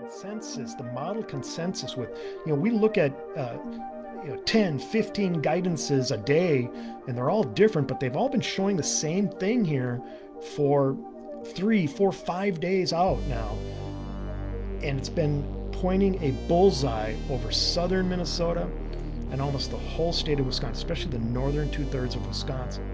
consensus, the model consensus with, we look at 10, 15 guidances a day, and they're all different, but they've all been showing the same thing here for 3, 4, 5 days out now. And it's been pointing a bullseye over southern Minnesota and almost the whole state of Wisconsin, especially the northern 2/3 of Wisconsin.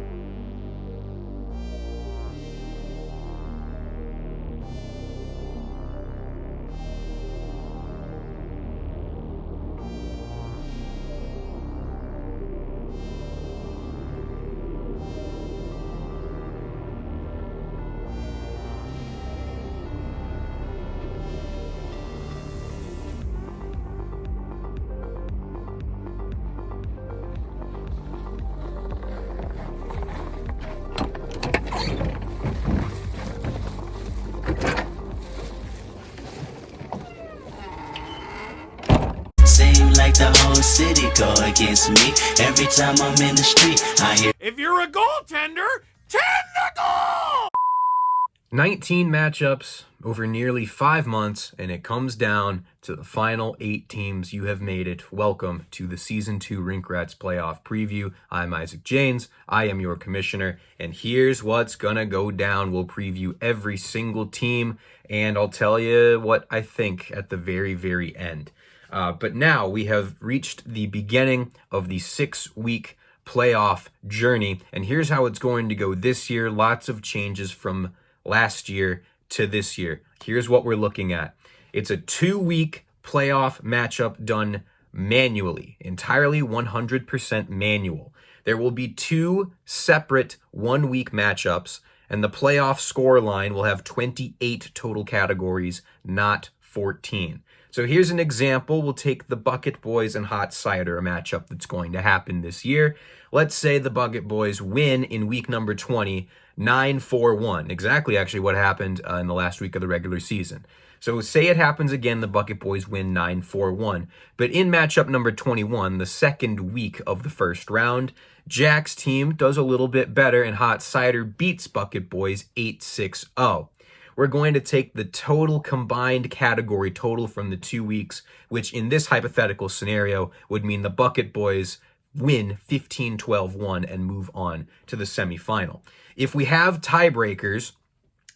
Seem like the whole city go against me. Every time I'm in the street, I hear, if you're a goaltender, tend the goal! 19 matchups over nearly 5 months, and it comes down to the final 8 teams. You have made it. Welcome to the Season 2 Rink Rats Playoff Preview. I'm Isaac Janes. I am your commissioner, and here's what's gonna go down. We'll preview every single team, and I'll tell you what I think at the very, very end. But now we have reached the beginning of the 6-week playoff journey, and here's how it's going to go this year. Lots of changes from last year to this year. Here's what we're looking at. It's a 2-week playoff matchup done manually, entirely 100% manual. There will be 2 separate 1-week matchups, and the playoff score line will have 28 total categories, not 14. So here's an example. We'll take the Bucket Boys and Hot Cider, a matchup that's going to happen this year. Let's say the Bucket Boys win in week number 20, 9-4-1. Exactly actually what happened in the last week of the regular season. So say it happens again, the Bucket Boys win 9-4-1. But in matchup number 21, the second week of the first round, Jack's team does a little bit better and Hot Cider beats Bucket Boys 8-6-0. We're going to take the total combined category total from the 2 weeks, which in this hypothetical scenario would mean the Bucket Boys win 15-12-1 and move on to the semifinal. If we have tiebreakers,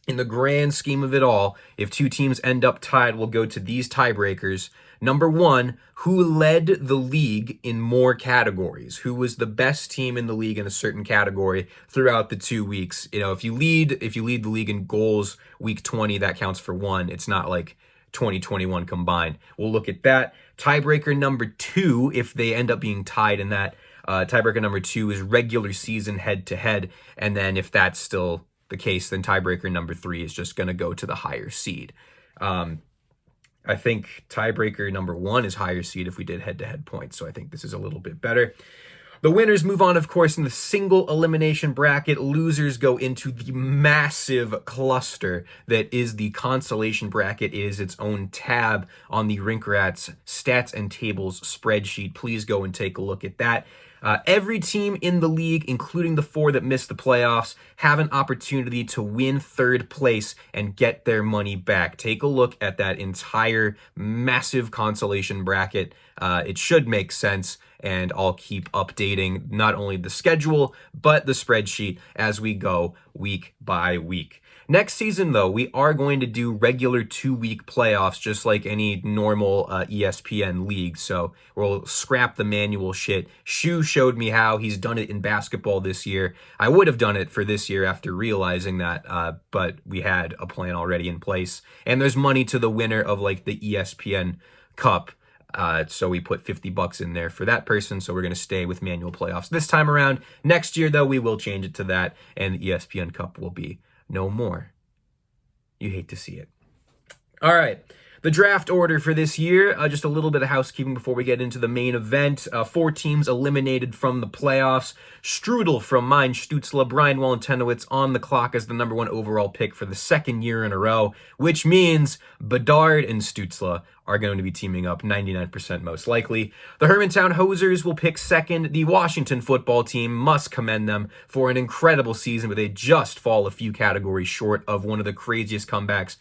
in the grand scheme of it all, if 2 teams end up tied, we'll go to these tiebreakers. Number 1, who led the league in more categories? Who was the best team in the league in a certain category throughout the 2 weeks? If you lead the league in goals week 20, that counts for 1. It's not like 2021 combined. We'll look at that. Tiebreaker number 2, if they end up being tied in that, tiebreaker number 2 is regular season head-to-head. And then if that's still the case, then tiebreaker number 3 is just going to go to the higher seed. I think tiebreaker number 1 is higher seed if we did head-to-head points, so I think this is a little bit better. The winners move on, of course, in the single elimination bracket. Losers go into the massive cluster that is the consolation bracket. It is its own tab on the Rink Rats stats and tables spreadsheet. Please go and take a look at that. Every team in the league, including the 4 that missed the playoffs, have an opportunity to win third place and get their money back. Take a look at that entire massive consolation bracket. It should make sense, and I'll keep updating not only the schedule, but the spreadsheet as we go week by week. Next season, though, we are going to do regular 2-week playoffs, just like any normal ESPN league. So we'll scrap the manual shit. Shu showed me how. He's done it in basketball this year. I would have done it for this year after realizing that, but we had a plan already in place. And there's money to the winner of like the ESPN Cup. So we put $50 in there for that person. So we're going to stay with manual playoffs this time around. Next year, though, we will change it to that, and the ESPN Cup will be no more. You hate to see it. All right. The draft order for this year, just a little bit of housekeeping before we get into the main event. 4 teams eliminated from the playoffs. Strudel from Main Stutzla, Brian Walentenowitz on the clock as the number 1 overall pick for the 2nd year in a row, which means Bedard and Stutzla are going to be teaming up 99% most likely. The Hermantown Hosers will pick second. The Washington football team must commend them for an incredible season, but they just fall a few categories short of one of the craziest comebacks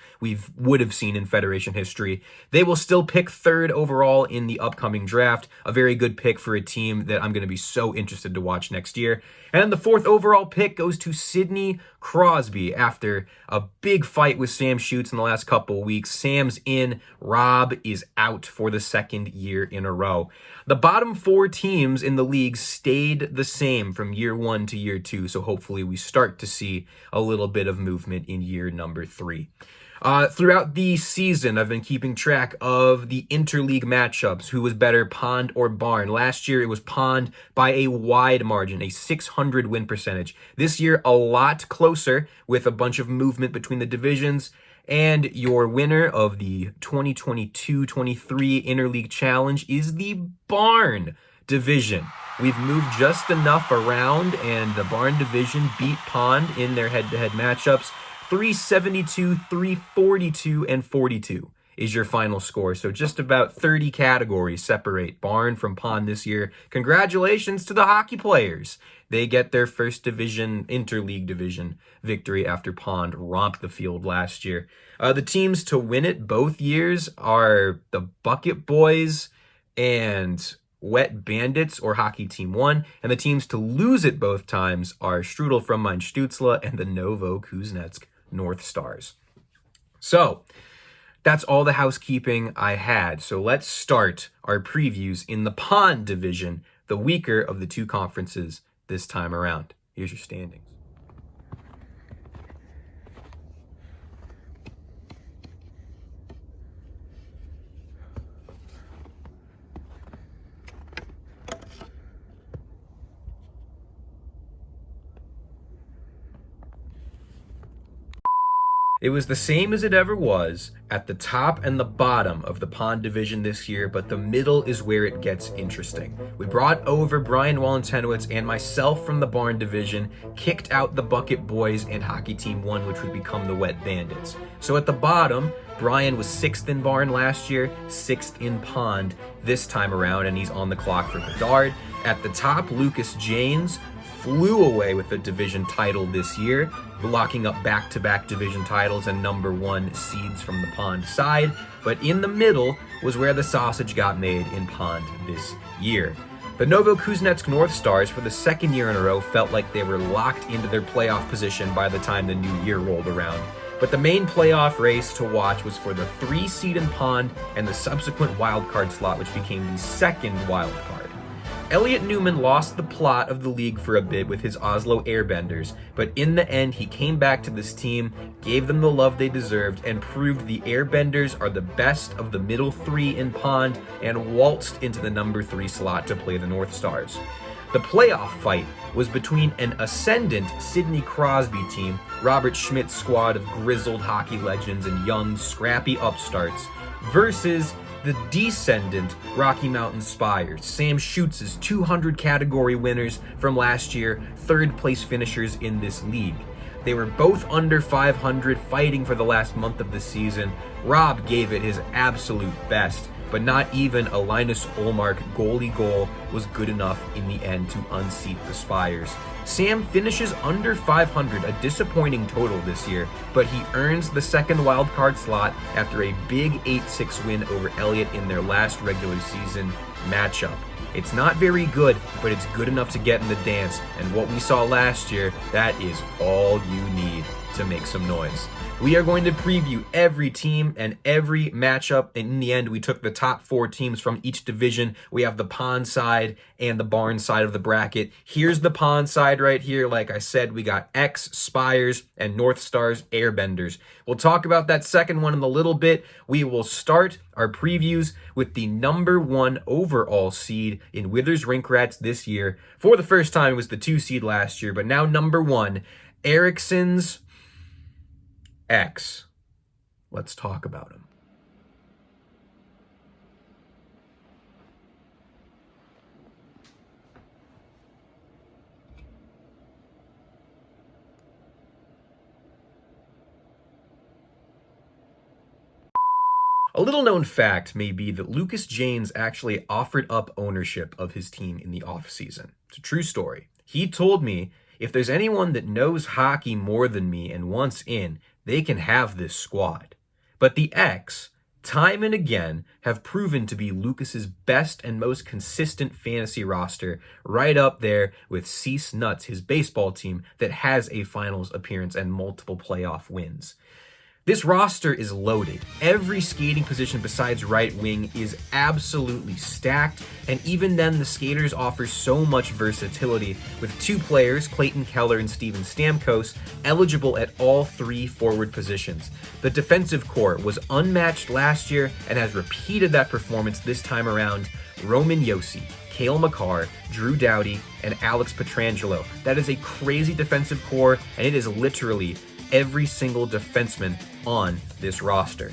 would have seen in Federation history. They will still pick third overall in the upcoming draft. A very good pick for a team that I'm going to be so interested to watch next year. And the fourth overall pick goes to Sidney Crosby after a big fight with Sam Schutz in the last couple of weeks. Sam's in, Rob is out for the second year in a row. The bottom four teams in the league stayed the same from year 1 to year 2, so hopefully we start to see a little bit of movement in year number 3. Throughout the season, I've been keeping track of the interleague matchups, who was better, Pond or Barn. Last year, it was Pond by a wide margin, a 600 win percentage. This year, a lot closer with a bunch of movement between the divisions. And your winner of the 2022-23 Interleague Challenge is the Barn division. We've moved just enough around, and the Barn division beat Pond in their head-to-head matchups. 372, 342, and 42 is your final score. So just about 30 categories separate Barn from Pond this year. Congratulations to the hockey players. They get their first division, interleague division victory after Pond romped the field last year. The teams to win it both years are the Bucket Boys and Wet Bandits, or Hockey Team 1, and the teams to lose it both times are Strudel from Mein Stutzla and the Novokuznetsk North Stars. So that's all the housekeeping I had. So let's start our previews in the Pond division, the weaker of the two conferences this time around. Here's your standings. It was the same as it ever was at the top and the bottom of the Pond division this year, but the middle is where it gets interesting. We brought over Brian Walentenowitz and myself from the Barn division, kicked out the Bucket Boys and Hockey Team 1, which would become the Wet Bandits. So at the bottom, Brian was 6th in Barn last year, 6th in Pond this time around, and he's on the clock for Bedard. At the top, Lucas Janes flew away with the division title this year, locking up back-to-back division titles and number 1 seeds from the Pond side. But in the middle was where the sausage got made in Pond this year. The Novokuznetsk North Stars, for the second year in a row, felt like they were locked into their playoff position by the time the new year rolled around. But the main playoff race to watch was for the 3 seed in Pond and the subsequent wildcard slot, which became the second wildcard. Elliot Newman lost the plot of the league for a bit with his Oslo Airbenders, but in the end he came back to this team, gave them the love they deserved, and proved the Airbenders are the best of the middle 3 in Pond, and waltzed into the number 3 slot to play the North Stars. The playoff fight was between an ascendant Sidney Crosby team, Robert Schmidt's squad of grizzled hockey legends and young, scrappy upstarts, versus the descendant Rocky Mountain Spires, Sam Schutz' 200 category winners from last year, third place finishers in this league. They were both under 500, fighting for the last month of the season. Rob gave it his absolute best, but not even a Linus Ullmark goalie goal was good enough in the end to unseat the Spires. Sam finishes under 500, a disappointing total this year, but he earns the second wildcard slot after a big 8-6 win over Elliott in their last regular season matchup. It's not very good, but it's good enough to get in the dance, and what we saw last year, that is all you need to make some noise. We are going to preview every team and every matchup, and in the end, we took the top 4 teams from each division. We have the Pond side and the Barn side of the bracket. Here's the Pond side right here. Like I said, we got X, Spires, and North Stars Airbenders. We'll talk about that second one in a little bit. We will start our previews with the number 1 overall seed in Withers Rink Rats this year. For the first time, it was the 2 seed last year, but now number 1, Eriksson's X. Let's talk about him. A little known fact may be that Lucas Janes actually offered up ownership of his team in the offseason. It's a true story. He told me, if there's anyone that knows hockey more than me and wants in, they can have this squad. But the X, time and again, have proven to be Lucas's best and most consistent fantasy roster, right up there with Cease Nuts, his baseball team that has a finals appearance and multiple playoff wins. This roster is loaded. Every skating position besides right wing is absolutely stacked, and even then the skaters offer so much versatility, with 2 players, Clayton Keller and Steven Stamkos, eligible at all 3 forward positions. The defensive core was unmatched last year and has repeated that performance this time around. Roman Josi, Cale Makar, Drew Doughty, and Alex Pietrangelo. That is a crazy defensive core, and it is literally every single defenseman on this roster.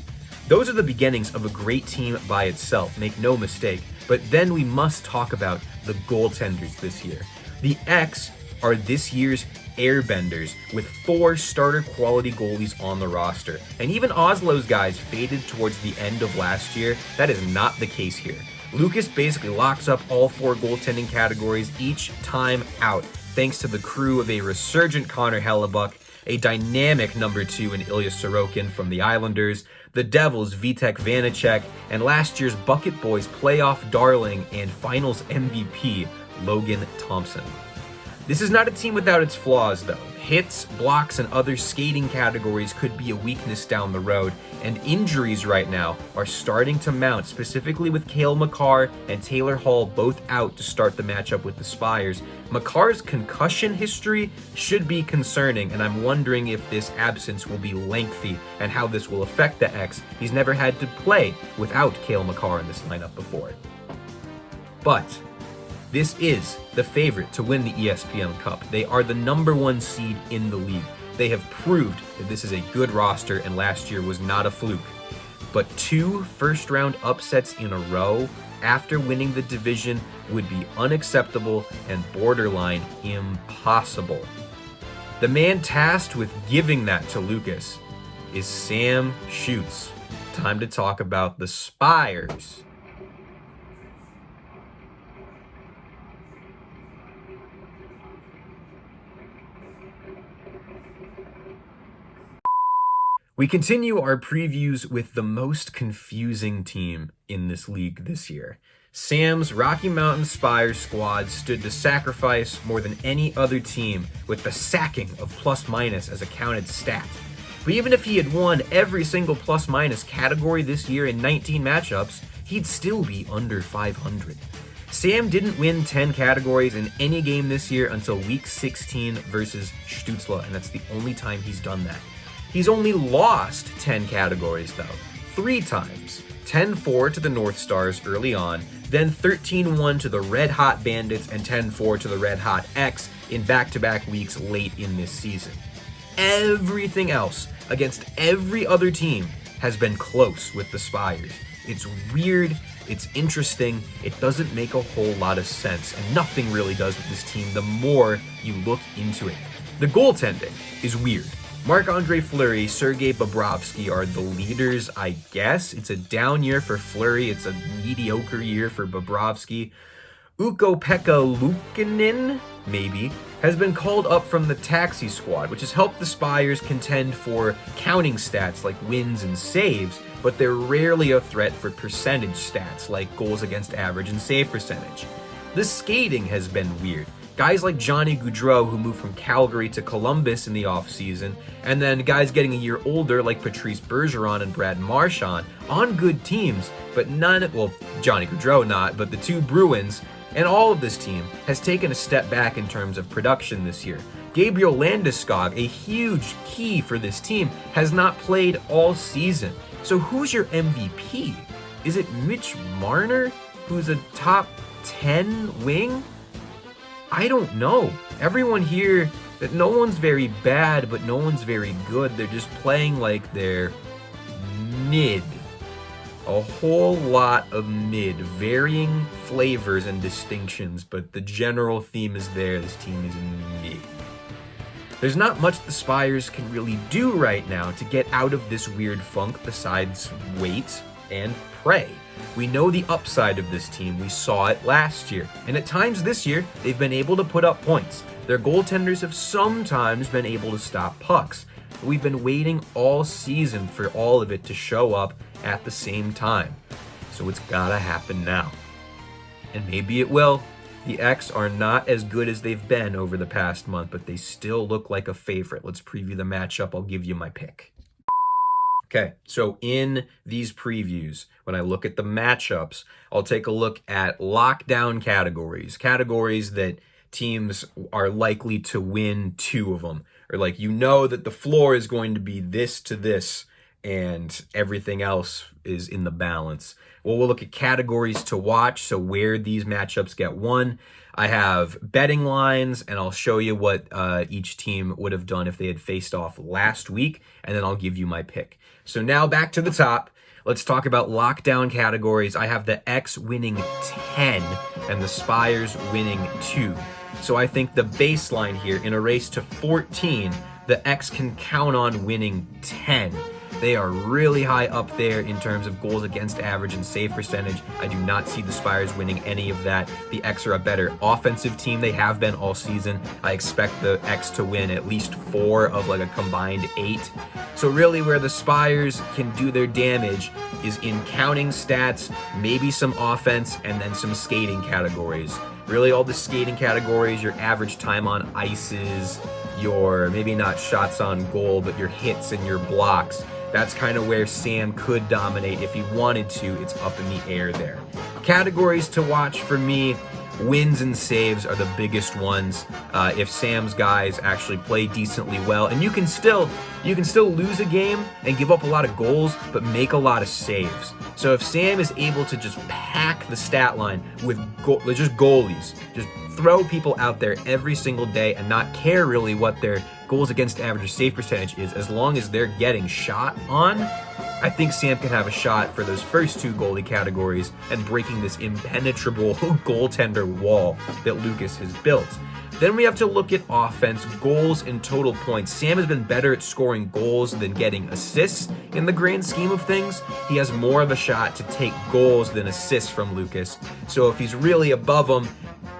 Those are the beginnings of a great team by itself, make no mistake, but then we must talk about the goaltenders this year. The X are this year's Airbenders, with 4 starter quality goalies on the roster. And even Oslo's guys faded towards the end of last year. That is not the case here. Lucas basically locks up all 4 goaltending categories each time out, thanks to the crew of a resurgent Connor Hellebuck, a dynamic number 2 in Ilya Sorokin from the Islanders, the Devils' Vitek Vanacek, and last year's Bucket Boys playoff darling and finals MVP, Logan Thompson. This is not a team without its flaws, though. Hits, blocks, and other skating categories could be a weakness down the road, and injuries right now are starting to mount, specifically with Cale Makar and Taylor Hall both out to start the matchup with the Spires. Makar's concussion history should be concerning, and I'm wondering if this absence will be lengthy and how this will affect the X. He's never had to play without Cale Makar in this lineup before. But this is the favorite to win the ESPN Cup. They are the number 1 seed in the league. They have proved that this is a good roster, and last year was not a fluke. But 2 first-round upsets in a row after winning the division would be unacceptable and borderline impossible. The man tasked with giving that to Lucas is Sam Schutz. Time to talk about the Spires. We continue our previews with the most confusing team in this league this year. Sam's Rocky Mountain Spires squad stood to sacrifice more than any other team, with the sacking of plus-minus as a counted stat. But even if he had won every single plus-minus category this year in 19 matchups, he'd still be under 500. Sam didn't win 10 categories in any game this year until week 16 versus Stutzla, and that's the only time he's done that. He's only lost 10 categories, though, 3 times. 10-4 to the North Stars early on, then 13-1 to the Red Hot Bandits and 10-4 to the Red Hot X in back-to-back weeks late in this season. Everything else against every other team has been close with the Spires. It's weird, it's interesting, it doesn't make a whole lot of sense, and nothing really does with this team the more you look into it. The goaltending is weird. Marc-Andre Fleury, Sergei Bobrovsky are the leaders, I guess. It's a down year for Fleury. It's a mediocre year for Bobrovsky. Ukko-Pekka Luukkonen, maybe, has been called up from the taxi squad, which has helped the Spires contend for counting stats like wins and saves, but they're rarely a threat for percentage stats like goals against average and save percentage. The skating has been weird. Guys like Johnny Gaudreau, who moved from Calgary to Columbus in the offseason, and then guys getting a year older like Patrice Bergeron and Brad Marchand on good teams, but none, well, Johnny Gaudreau not, but the 2 Bruins, and all of this team has taken a step back in terms of production this year. Gabriel Landeskog, a huge key for this team, has not played all season. So who's your MVP? Is it Mitch Marner, who's a top 10 wing? I don't know. Everyone here, that no one's very bad, but no one's very good. They're just playing like they're mid. A whole lot of mid. Varying flavors and distinctions, but the general theme is there. This team is mid. There's not much the Spires can really do right now to get out of this weird funk besides wait. and pray. We know the upside of this team. We saw it last year. And at times this year, they've been able to put up points. Their goaltenders have sometimes been able to stop pucks. We've been waiting all season for all of it to show up at the same time. So it's gotta happen now. And maybe it will. The X are not as good as they've been over the past month, but they still look like a favorite. Let's preview the matchup. I'll give you my pick. Okay, so in these previews, when I look at the matchups, I'll take a look at lockdown categories that teams are likely to win 2 of them. Or like, you know that the floor is going to be this to this, and everything else is in the balance. Well, we'll look at categories to watch, so where these matchups get won. I have betting lines, and I'll show you what each team would have done if they had faced off last week, and then I'll give you my pick. So now back to the top. Let's talk about lockdown categories. I have the X winning 10 and the Spires winning 2. So I think the baseline here, in a race to 14, the X can count on winning 10. They are really high up there in terms of goals against average and save percentage. I do not see the Spires winning any of that. The X are a better offensive team. They have been all season. I expect the X to win at least 4 of like a combined 8. So really where the Spires can do their damage is in counting stats, maybe some offense, and then some skating categories. Really all the skating categories, your average time on ices, your maybe not shots on goal, but your hits and your blocks. That's kind of where Sam could dominate if he wanted to. It's up in the air there. Categories to watch for me, wins and saves are the biggest ones. If Sam's guys actually play decently well, and you can still lose a game and give up a lot of goals, but make a lot of saves. So if Sam is able to just pack the stat line with just goalies, just throw people out there every single day and not care really what their goals against average or save percentage is, as long as they're getting shot on, I think Sam can have a shot for those first 2 goalie categories and breaking this impenetrable goaltender wall that Lucas has built. Then we have to look at offense, goals, and total points. Sam has been better at scoring goals than getting assists in the grand scheme of things. He has more of a shot to take goals than assists from Lucas. So if he's really above him,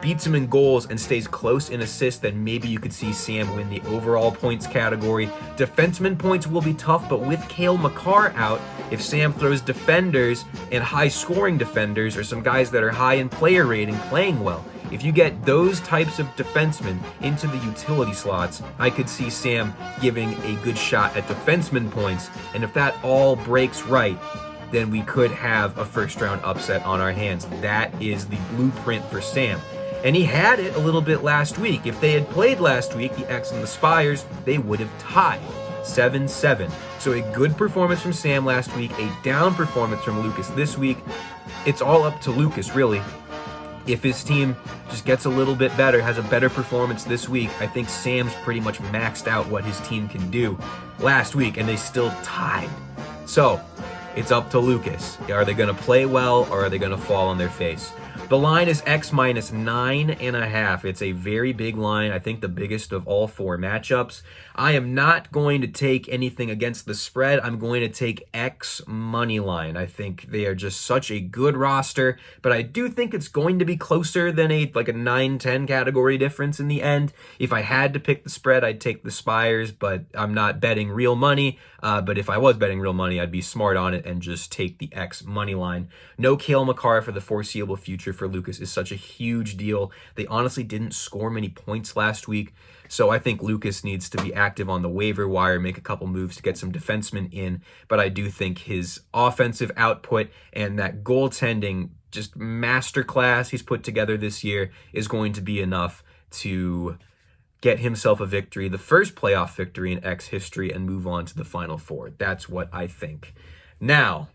beats him in goals, and stays close in assists, then maybe you could see Sam win the overall points category. Defenseman points will be tough, but with Cale Makar out, if Sam throws defenders and high-scoring defenders, or some guys that are high in player rating playing well, if you get those types of defensemen into the utility slots, I could see Sam giving a good shot at defenseman points, and if that all breaks right, then we could have a first-round upset on our hands. That is the blueprint for Sam. And he had it a little bit last week. If they had played last week, the X and the Spires, they would have tied 7-7. So a good performance from Sam last week, a down performance from Lucas this week. It's all up to Lucas, really. If his team just gets a little bit better, has a better performance this week, I think Sam's pretty much maxed out what his team can do last week, and they still tied. So it's up to Lucas. Are they going to play well, or are they going to fall on their face? The line is X minus 9.5. It's a very big line. I think the biggest of all 4 matchups. I am not going to take anything against the spread. I'm going to take X money line. I think they are just such a good roster, but I do think it's going to be closer than a 9-10 category difference in the end. If I had to pick the spread, I'd take the Spires, but I'm not betting real money. But if I was betting real money, I'd be smart on it and just take the X money line. No Cale Makar for the foreseeable future for Lucas is such a huge deal. They honestly didn't score many points last week, so I think Lucas needs to be active on the waiver wire, make a couple moves to get some defensemen in, but I do think his offensive output and that goaltending just masterclass he's put together this year is going to be enough to get himself a victory, the first playoff victory in X history, and move on to the Final Four. That's what I think. Now,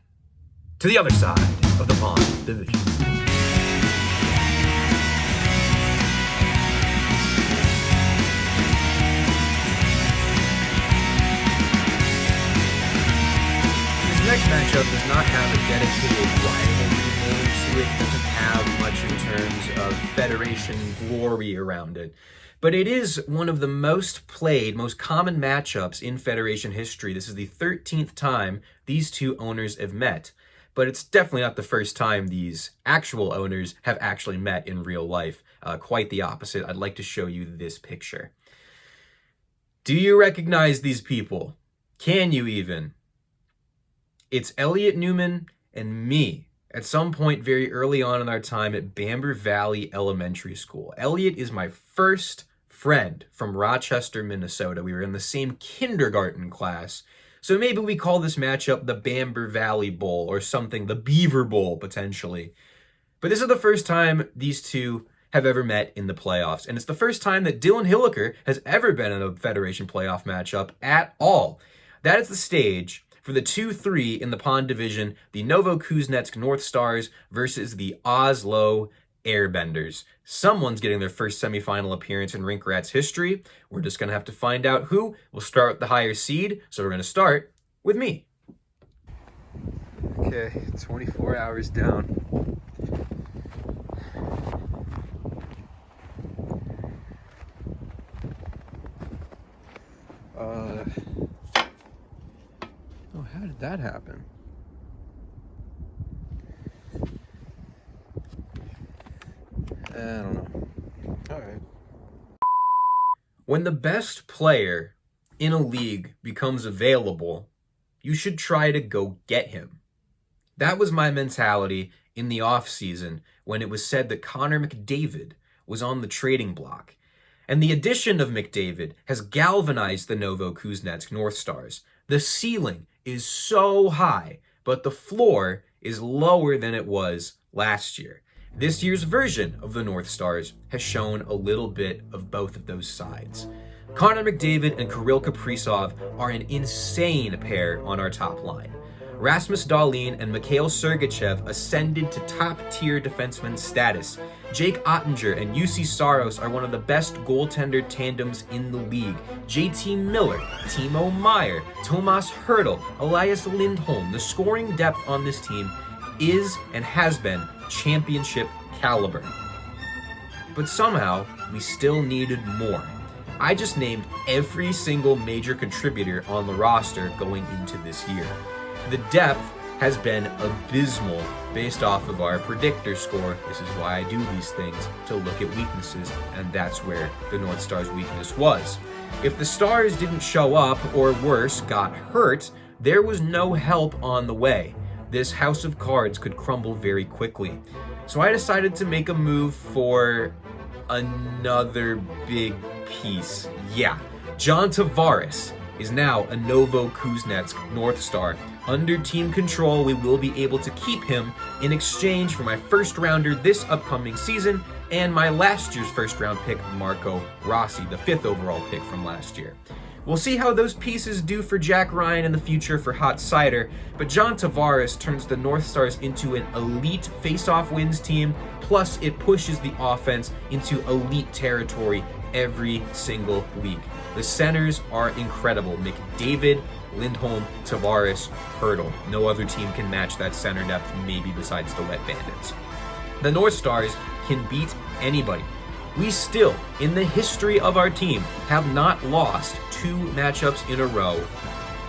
to the other side of the pond division. This next matchup does not have a dedicated rivalry name to it. It doesn't have much in terms of Federation glory around it. But it is one of the most played, most common matchups in Federation history. This is the 13th time these two owners have met. but it's definitely not the first time these actual owners have actually met in real life. Quite the opposite. I'd like to show you this picture. Do you recognize these people? Can you even? It's Elliot Newman and me at some point very early on in our time at Bamber Valley Elementary School. Elliot is my first friend from Rochester, Minnesota. We were in the same kindergarten class. So maybe we call this matchup the Bamber Valley Bowl or something, the Beaver Bowl potentially. But this is the first time these two have ever met in the playoffs. And it's the first time that Dylan Hilliker has ever been in a Federation playoff matchup at all. That is the stage for the 2-3 in the Pond Division, the Novokuznetsk North Stars versus the Oslo Airbenders. Someone's getting their first semifinal appearance in Rink Rat's history. We're just going to have to find out who. We'll start with the higher seed, so we're going to start with me. Okay, 24 hours down. Oh, how did that happen? I don't know. All right. When the best player in a league becomes available, you should try to go get him. That was my mentality in the offseason when it was said that Connor McDavid was on the trading block. And the addition of McDavid has galvanized the Novokuznetsk North Stars. The ceiling is so high, but the floor is lower than it was last year. This year's version of the North Stars has shown a little bit of both of those sides. Connor McDavid and Kirill Kaprizov are an insane pair on our top line. Rasmus Dahlin and Mikhail Sergachev ascended to top-tier defenseman status. Jake Ottinger and UC Saros are one of the best goaltender tandems in the league. JT Miller, Timo Meyer, Tomas Hertl, Elias Lindholm. The scoring depth on this team is and has been championship caliber. But somehow, we still needed more. I just named every single major contributor on the roster going into this year. The depth has been abysmal based off of our predictor score. This is why I do these things, to look at weaknesses, and that's where the North Stars' weakness was. If the Stars didn't show up, or worse, got hurt, there was no help on the way. This house of cards could crumble very quickly. So I decided to make a move for another big piece. Yeah, John Tavares is now a Novokuznetsk North Star. Under team control, we will be able to keep him in exchange for my first rounder this upcoming season and my last year's first round pick, Marco Rossi, the 5th overall pick from last year. We'll see how those pieces do for Jack Ryan in the future for Hot Seider, but John Tavares turns the North Stars into an elite face-off wins team, plus it pushes the offense into elite territory every single week. The centers are incredible. McDavid, Lindholm, Tavares, Hertl. No other team can match that center depth, maybe besides the Wet Bandits. The North Stars can beat anybody. We still, in the history of our team, have not lost 2 matchups in a row,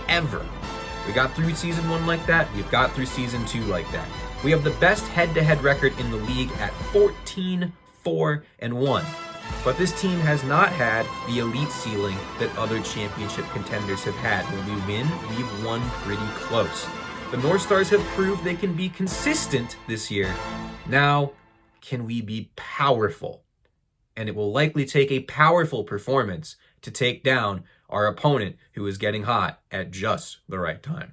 ever. We got through season 1 like that, we've got through season 2 like that. We have the best head-to-head record in the league at 14-4-1. But this team has not had the elite ceiling that other championship contenders have had. When we win, we've won pretty close. The North Stars have proved they can be consistent this year. Now, can we be powerful? And it will likely take a powerful performance to take down our opponent who is getting hot at just the right time.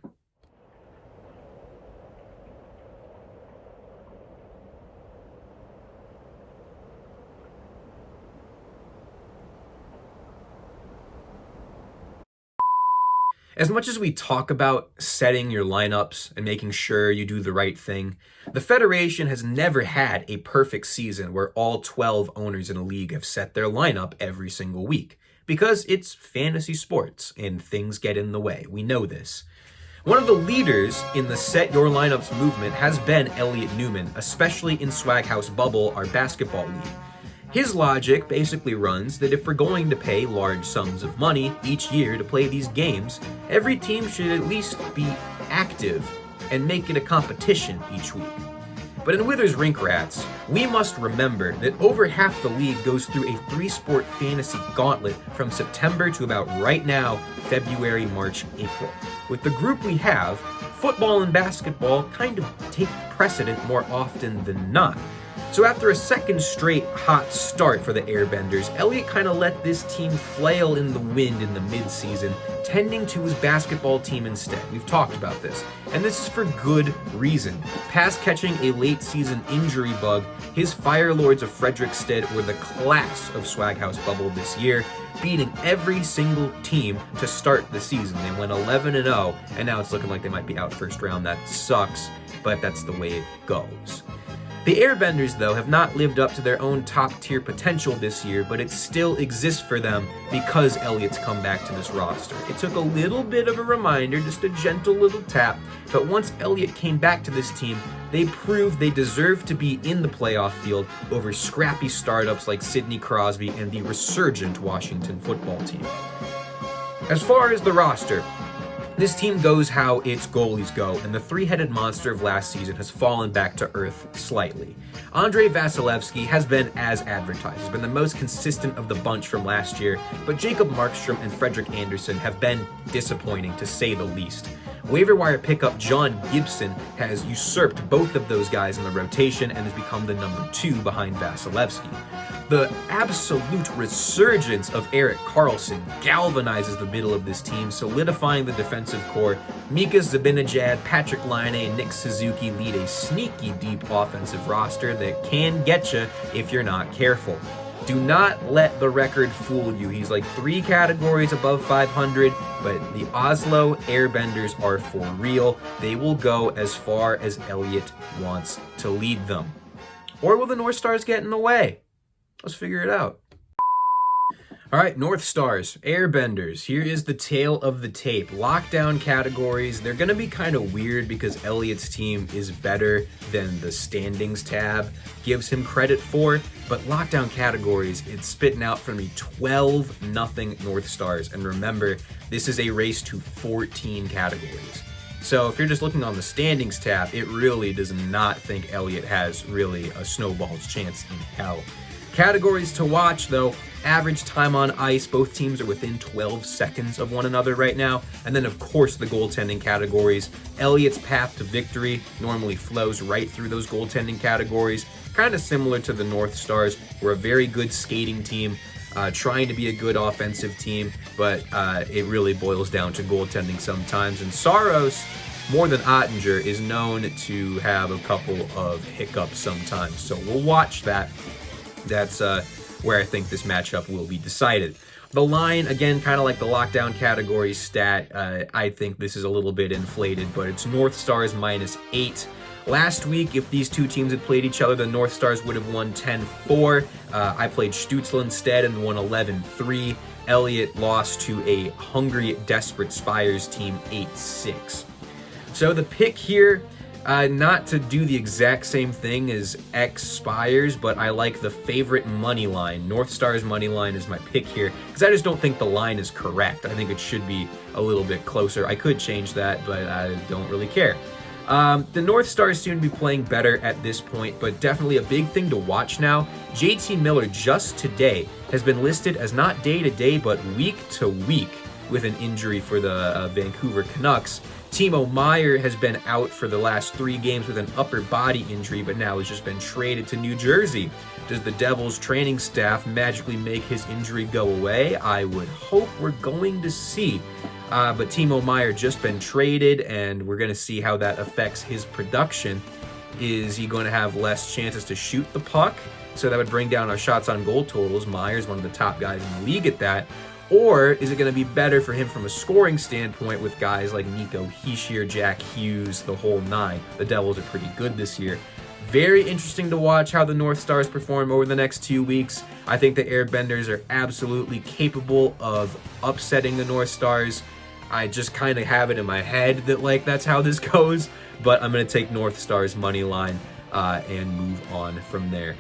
As much as we talk about setting your lineups and making sure you do the right thing, the Federation has never had a perfect season where all 12 owners in a league have set their lineup every single week, because it's fantasy sports and things get in the way. We know this. One of the leaders in the Set Your Lineups movement has been Elliot Newman, especially in Swag House Bubble, our basketball league. His logic basically runs that if we're going to pay large sums of money each year to play these games, every team should at least be active and make it a competition each week. But in Withers Rink Rats, we must remember that over half the league goes through a 3-sport fantasy gauntlet from September to about right now, February, March, April. With the group we have, football and basketball kind of take precedent more often than not. So after a second straight hot start for the Airbenders, Elliott kind of let this team flail in the wind in the midseason, tending to his basketball team instead. We've talked about this, and this is for good reason. Past catching a late season injury bug, his Firelords of Fredrikstad were the class of Swaghouse Bubble this year, beating every single team to start the season. They went 11-0, and now it's looking like they might be out first round. That sucks, but that's the way it goes. The Airbenders, though, have not lived up to their own top-tier potential this year, but it still exists for them because Elliott's come back to this roster. It took a little bit of a reminder, just a gentle little tap, but once Elliott came back to this team, they proved they deserve to be in the playoff field over scrappy startups like Sidney Crosby and the resurgent Washington football team. As far as the roster, this team goes how its goalies go, and the three-headed monster of last season has fallen back to earth slightly. Andrei Vasilevsky has been as advertised. He's been the most consistent of the bunch from last year, but Jacob Markstrom and Frederick Anderson have been disappointing, to say the least. Waiver wire pickup John Gibson has usurped both of those guys in the rotation and has become the number 2 behind Vasilevsky. The absolute resurgence of Erik Karlsson galvanizes the middle of this team, solidifying the defensive core. Mika Zibanejad, Patrick Laine, and Nick Suzuki lead a sneaky deep offensive roster that can get you if you're not careful. Do not let the record fool you. He's like 3 categories above 500, but the Oslo Airbenders are for real. They will go as far as Elliott wants to lead them. Or will the North Stars get in the way? Let's figure it out. All right, North Stars, Airbenders. Here is the tale of the tape. Lockdown categories, they're going to be kind of weird because Elliott's team is better than the standings tab gives him credit for, but lockdown categories, it's spitting out for me 12-0 North Stars. And remember, this is a race to 14 categories. So if you're just looking on the standings tab, it really does not think Elliott has really a snowball's chance in hell. Categories to watch, though: average time on ice. Both teams are within 12 seconds of one another right now. And then, of course, the goaltending categories. Elliott's path to victory normally flows right through those goaltending categories. Kind of similar to the North Stars. We're a very good skating team, trying to be a good offensive team, but it really boils down to goaltending sometimes. And Saros, more than Ottinger, is known to have a couple of hiccups sometimes. So we'll watch that. That's where I think this matchup will be decided. The line, again, kind of like the lockdown category stat, I think this is a little bit inflated, but it's North Stars -8. Last week, if these two teams had played each other, the North Stars would have won 10-4. I played Stutzel instead and won 11-3. Elliott lost to a hungry, desperate Spires team 8-6. So the pick here, not to do the exact same thing as Spires, but I like the favorite money line. North Stars money line is my pick here, because I just don't think the line is correct. I think it should be a little bit closer. I could change that, but I don't really care. The North Stars seem to be playing better at this point, but definitely a big thing to watch now. JT Miller just today has been listed as not day-to-day, but week-to-week with an injury for the Vancouver Canucks. Timo Meier has been out for the last 3 games with an upper body injury, but now has just been traded to New Jersey. Does the Devils training staff magically make his injury go away? I would hope we're going to see. But Timo Meier just been traded, and we're going to see how that affects his production. Is he going to have less chances to shoot the puck? So that would bring down our shots on goal totals. Meier's one of the top guys in the league at that. Or is it going to be better for him from a scoring standpoint with guys like Nico Hischier, Jack Hughes, the whole 9? The Devils are pretty good this year. Very interesting to watch how the North Stars perform over the next 2 weeks. I think the Airbenders are absolutely capable of upsetting the North Stars. I just kind of have it in my head that that's how this goes, but I'm going to take North Stars money line and move on from there.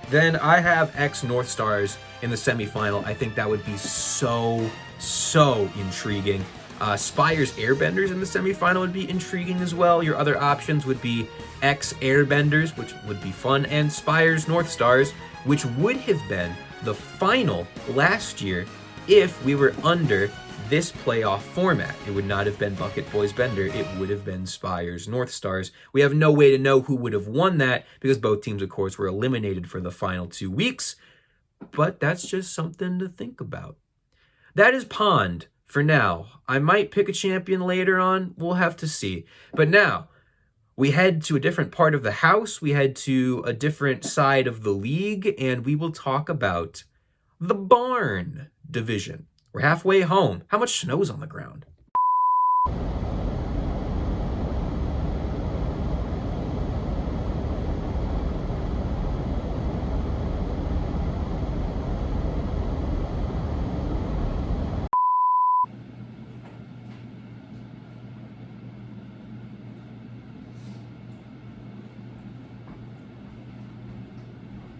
Then I have North Stars in the semifinal. I think that would be so intriguing. Spires Airbenders in the semifinal would be intriguing as well. Your other options would be X Airbenders, which would be fun, and Spires North Stars, which would have been the final last year if we were under this playoff format. It would not have been Bucket Boys Bender, it would have been Spires North Stars. We have no way to know who would have won that because both teams, of course, were eliminated for the final 2 weeks, but that's just something to think about. That is Pond for now. I might pick a champion later on, we'll have to see. But now, we head to a different part of the house, we head to a different side of the league, and we will talk about the Barn division. We're halfway home. How much snow's on the ground?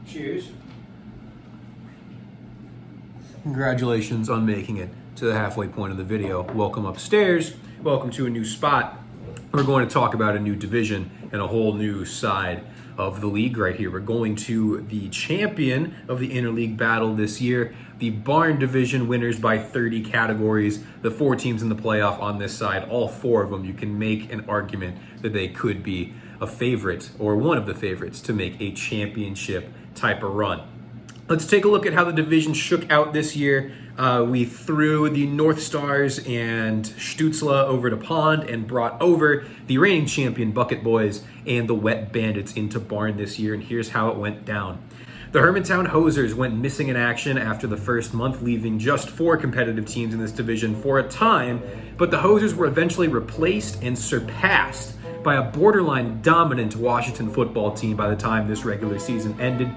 Cheers. Congratulations on making it to the halfway point of the video. Welcome upstairs. Welcome to a new spot. We're going to talk about a new division and a whole new side of the league right here. We're going to the champion of the interleague battle this year, the Barn division, winners by 30 categories. The 4 teams in the playoff on this side, all 4 of them, you can make an argument that they could be a favorite or one of the favorites to make a championship type of run. Let's take a look at how the division shook out this year. We threw the North Stars and Stutzla over to Pond and brought over the reigning champion Bucket Boys and the Wet Bandits into Barn this year, and here's how it went down. The Hermantown Hosers went missing in action after the first month, leaving just 4 competitive teams in this division for a time, but the Hosers were eventually replaced and surpassed by a borderline dominant Washington football team by the time this regular season ended.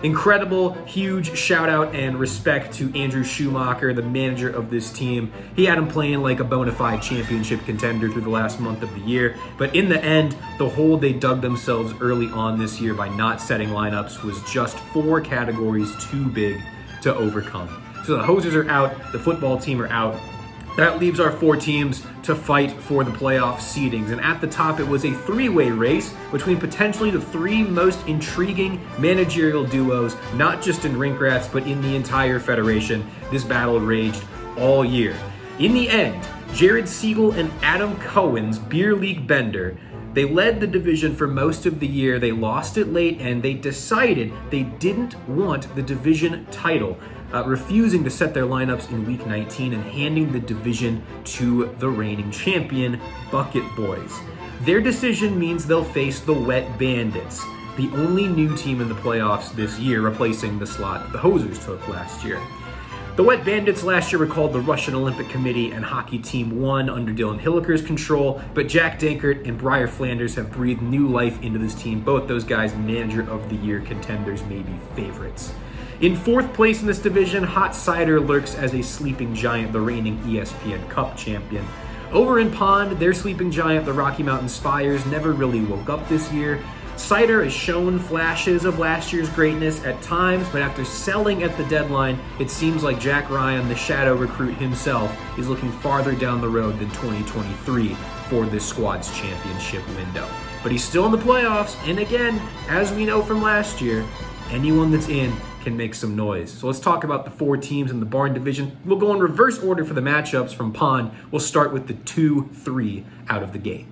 Incredible, huge shout out and respect to Andrew Schumacher, the manager of this team. He had him playing like a bona fide championship contender through the last month of the year. But in the end, the hole they dug themselves early on this year by not setting lineups was just 4 categories too big to overcome. So the Hosers are out, the football team are out. That leaves our 4 teams to fight for the playoff seedings. And at the top, it was a 3-way race between potentially the 3 most intriguing managerial duos, not just in Rink Rats, but in the entire federation. This battle raged all year. In the end, Jared Siegel and Adam Cohen's Beer League Bender, they led the division for most of the year. They lost it late, and they decided they didn't want the division title, refusing to set their lineups in week 19 and handing the division to the reigning champion, Bucket Boys. Their decision means they'll face the Wet Bandits, the only new team in the playoffs this year, replacing the slot the Hosers took last year. The Wet Bandits last year were called the Russian Olympic Committee and Hockey Team 1 under Dylan Hilliker's control, but Jack Dankert and Briar Flanders have breathed new life into this team. Both those guys, manager of the year contenders, maybe favorites. In 4th place in this division, Hot Seider lurks as a sleeping giant, the reigning ESPN Cup champion. Over in Pond, their sleeping giant, the Rocky Mountain Spires, never really woke up this year. Seider has shown flashes of last year's greatness at times, but after selling at the deadline, it seems like Jack Ryan, the shadow recruit himself, is looking farther down the road than 2023 for this squad's championship window. But he's still in the playoffs, and again, as we know from last year, anyone that's in can make some noise. So let's talk about the 4 teams in the Barn division. We'll go in reverse order for the matchups from Pond. We'll start with the 2-3 out of the gate.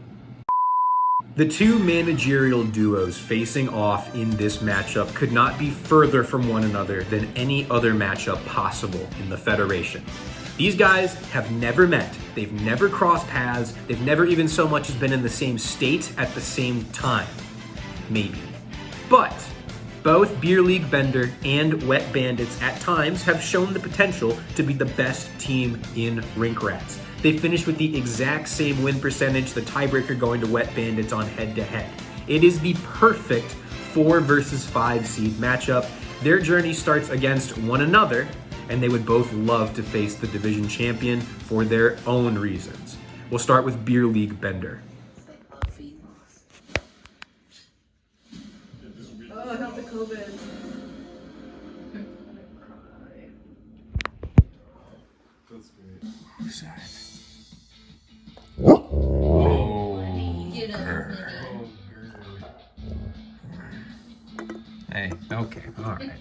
The 2 managerial duos facing off in this matchup could not be further from one another than any other matchup possible in the Federation. These guys have never met, they've never crossed paths, they've never even so much as been in the same state at the same time. Maybe. But both Beer League Bender and Wet Bandits at times have shown the potential to be the best team in Rink Rats. They finished with the exact same win percentage, the tiebreaker going to Wet Bandits on head-to-head. It is the perfect 4 versus 5 seed matchup. Their journey starts against one another, and they would both love to face the division champion for their own reasons. We'll start with Beer League Bender. Oh, not the COVID. That's great. Besides, Okay, all right.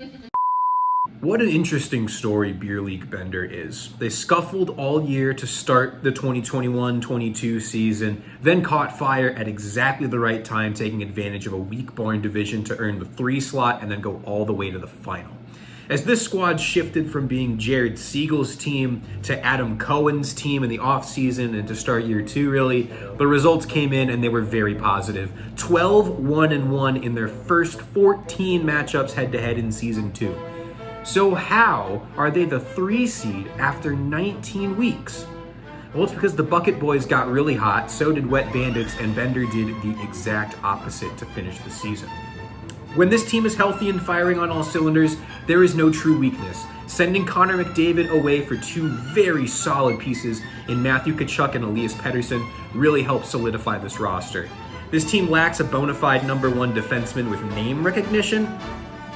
What an interesting story Beer League Bender is. They scuffled all year to start the 2021-22 season, then caught fire at exactly the right time, taking advantage of a weak barn division to earn the 3 slot and then go all the way to the final. As this squad shifted from being Jared Siegel's team to Adam Cohen's team in the offseason and to start year 2 really, the results came in and they were very positive. 12-1-1 in their first 14 matchups head-to-head in season 2. So how are they the 3 seed after 19 weeks? Well, it's because the Bucket Boys got really hot, so did Wet Bandits, and Bender did the exact opposite to finish the season. When this team is healthy and firing on all cylinders, there is no true weakness. Sending Connor McDavid away for 2 very solid pieces in Matthew Tkachuk and Elias Pettersson really helped solidify this roster. This team lacks a bona fide number 1 defenseman with name recognition,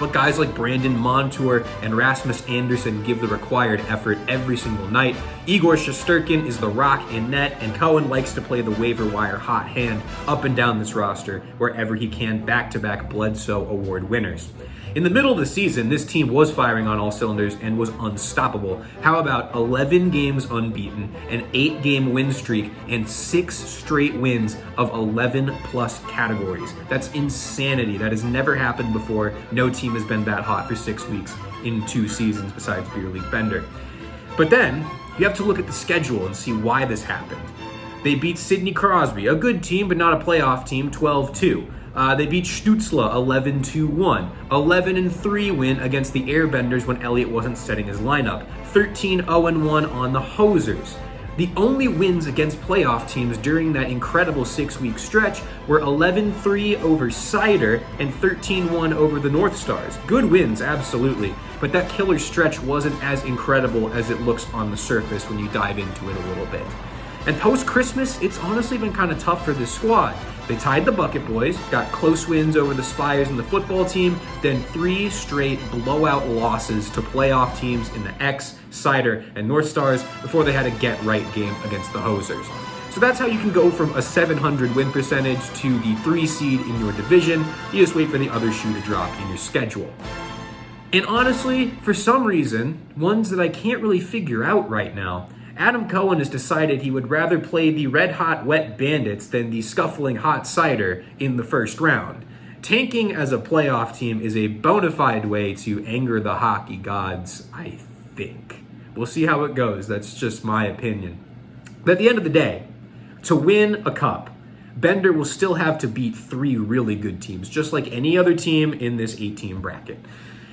but guys like Brandon Montour and Rasmus Andersson give the required effort every single night. Igor Shesterkin is the rock in net, and Cohen likes to play the waiver wire hot hand up and down this roster wherever he can, back-to-back Bledsoe Award winners. In the middle of the season, this team was firing on all cylinders and was unstoppable. How about 11 games unbeaten, an 8-game win streak, and 6 straight wins of 11-plus categories? That's insanity. That has never happened before. No team has been that hot for 6 weeks in 2 seasons besides Beer League Bender. But then, you have to look at the schedule and see why this happened. They beat Sidney Crosby, a good team but not a playoff team, 12-2. They beat Stutzla 11-1, 11-3 win against the Airbenders when Elliott wasn't setting his lineup, 13-0-1 on the Hosers. The only wins against playoff teams during that incredible 6-week stretch were 11-3 over Seider and 13-1 over the North Stars. Good wins, absolutely, but that killer stretch wasn't as incredible as it looks on the surface when you dive into it a little bit. And post-Christmas, it's honestly been kind of tough for this squad. They tied the Bucket Boys, got close wins over the Spires and the football team, then 3 straight blowout losses to playoff teams in the X, Seider, and North Stars before they had a get-right game against the Hosers. So that's how you can go from a 700 win percentage to the 3 seed in your division. You just wait for the other shoe to drop in your schedule. And honestly, for some reason, ones that I can't really figure out right now, Adam Cohen has decided he would rather play the red-hot Wet Bandits than the scuffling hot Seider in the first round. Tanking as a playoff team is a bona fide way to anger the hockey gods, I think. We'll see how it goes. That's just my opinion. But at the end of the day, to win a cup, Bender will still have to beat 3 really good teams, just like any other team in this 8-team bracket.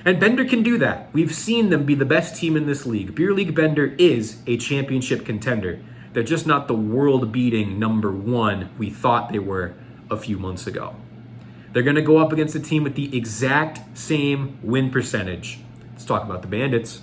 And Bender can do that. We've seen them be the best team in this league. Beer League Bender is a championship contender. They're just not the world-beating number 1 we thought they were a few months ago. They're going to go up against a team with the exact same win percentage. Let's talk about the Bandits.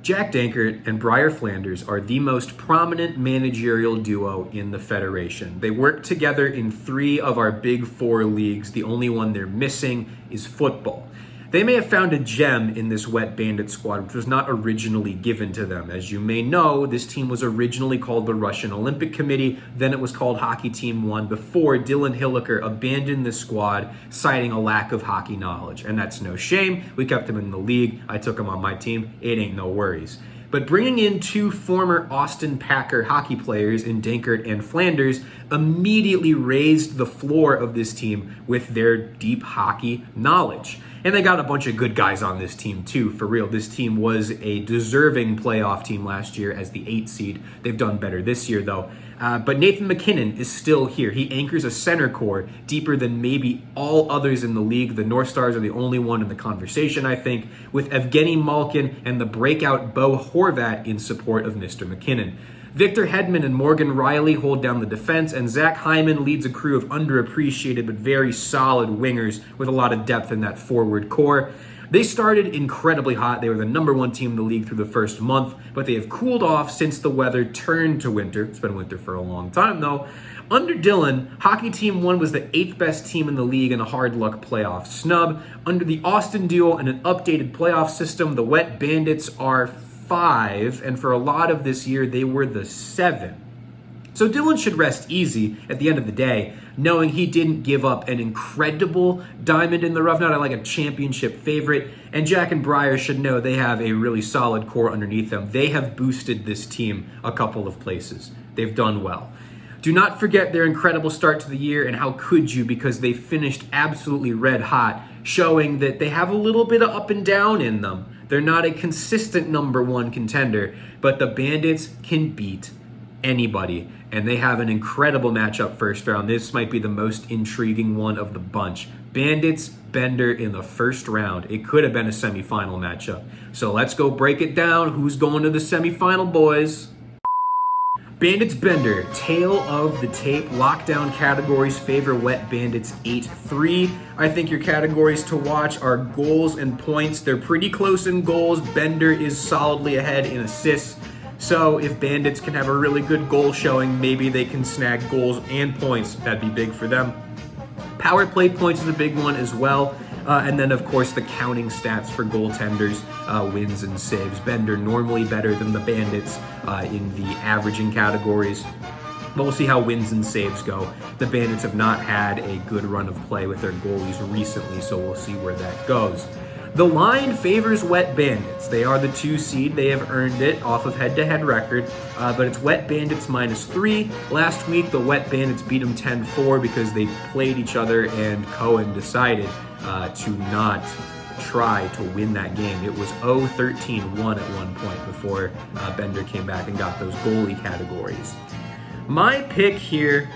Jack Dankert and Briar Flanders are the most prominent managerial duo in the Federation. They work together in 3 of our Big 4 leagues. The only one they're missing is football. They may have found a gem in this Wet Bandit squad, which was not originally given to them. As you may know, this team was originally called the Russian Olympic Committee, then it was called Hockey Team 1 before Dylan Hilliker abandoned the squad, citing a lack of hockey knowledge. And that's no shame. We kept him in the league. I took him on my team. It ain't no worries. But bringing in 2 former Austin Packer hockey players in Dankert and Flanders immediately raised the floor of this team with their deep hockey knowledge. And they got a bunch of good guys on this team too, for real. This team was a deserving playoff team last year as the 8 seed. They've done better this year though. But Nathan McKinnon is still here. He anchors a center core deeper than maybe all others in the league. The North Stars are the only one in the conversation, I think, with Evgeny Malkin and the breakout Bo Horvat in support of Mr. McKinnon. Victor Hedman and Morgan Riley hold down the defense, and Zach Hyman leads a crew of underappreciated but very solid wingers with a lot of depth in that forward core. They started incredibly hot. They were the #1 team in the league through the first month, but they have cooled off since the weather turned to winter. It's been winter for a long time though. Under Dylan, Hockey Team 1 was the 8th best team in the league in a hard luck playoff snub. Under the Austin duo and an updated playoff system, the Wet Bandits are 5, and for a lot of this year, they were the 7. So Dylan should rest easy at the end of the day, knowing he didn't give up an incredible diamond in the rough, not like a championship favorite. And Jack and Briar should know they have a really solid core underneath them. They have boosted this team a couple of places. They've done well. Do not forget their incredible start to the year, and how could you, because they finished absolutely red hot, showing that they have a little bit of up and down in them. They're not a consistent #1 contender, but the Bandits can beat anybody, and they have an incredible matchup first round. This might be the most intriguing one of the bunch. Bandits, Bender in the first round. It could have been a semifinal matchup. So let's go break it down. Who's going to the semifinal, boys? Bandits Bender, tail of the tape. Lockdown categories favor Wet Bandits 8-3. I think your categories to watch are goals and points. They're pretty close in goals. Bender is solidly ahead in assists. So if Bandits can have a really good goal showing, maybe they can snag goals and points. That'd be big for them. Power play points is a big one as well. And then, of course, the counting stats for goaltenders, wins and saves. Bender normally better than the Bandits in the averaging categories. But we'll see how wins and saves go. The Bandits have not had a good run of play with their goalies recently, so we'll see where that goes. The line favors Wet Bandits. They are the 2 seed. They have earned it off of head-to-head record, but it's Wet Bandits -3. Last week, the Wet Bandits beat them 10-4 because they played each other, and Cohen decided to not try to win that game. It was 0-13-1 at one point before Bender came back and got those goalie categories. My pick here,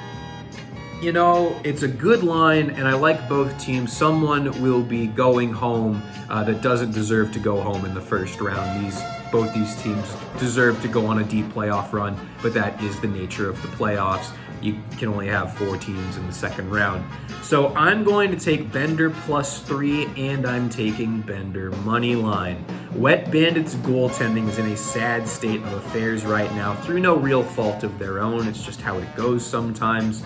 you know, it's a good line, and I like both teams. Someone will be going home that doesn't deserve to go home in the first round. Both these teams deserve to go on a deep playoff run, but that is the nature of the playoffs. You can only have 4 teams in the second round. So I'm going to take Bender +3, and I'm taking Bender money line. Wet Bandits goaltending is in a sad state of affairs right now through no real fault of their own. It's just how it goes sometimes.